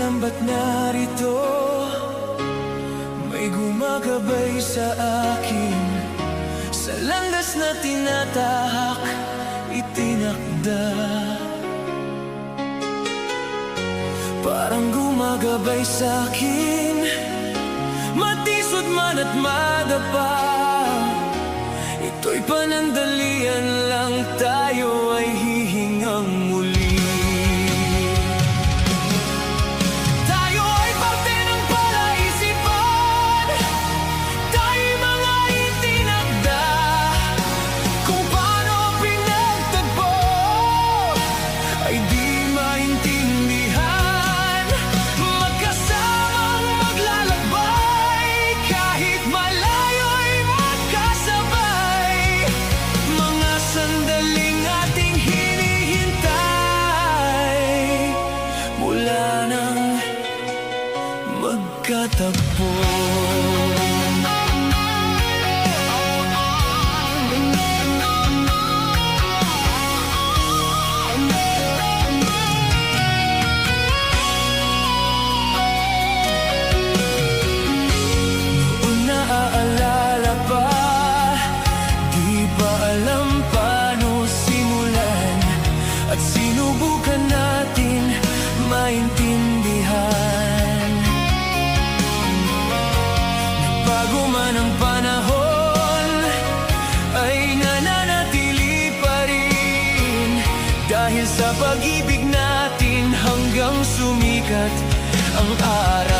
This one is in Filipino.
alam ba't narito may gumagabay sa akin, sa landas na tinatahak, itinakda. Parang gumagabay sa akin, matisod man at madapa. Ito'y panandalian lang, tayo ay hihingang muli. Tayo ay parte ng palaisipan, tayo'y mga itinakda. Kung paano pinagtagpo ay di maintindihan. Magkasamang maglalakbay, kahit malayo'y magkasabay. Mga sandaling ating hinihintay, mula nang magkatagpo. Naaalala pa, di pa alam paano simulan, at sinubukan natin maintindihan. Nagbago man ang panahon, ay nananatili pa rin, dahil sa pag-ibig natin hanggang sumikat ang araw.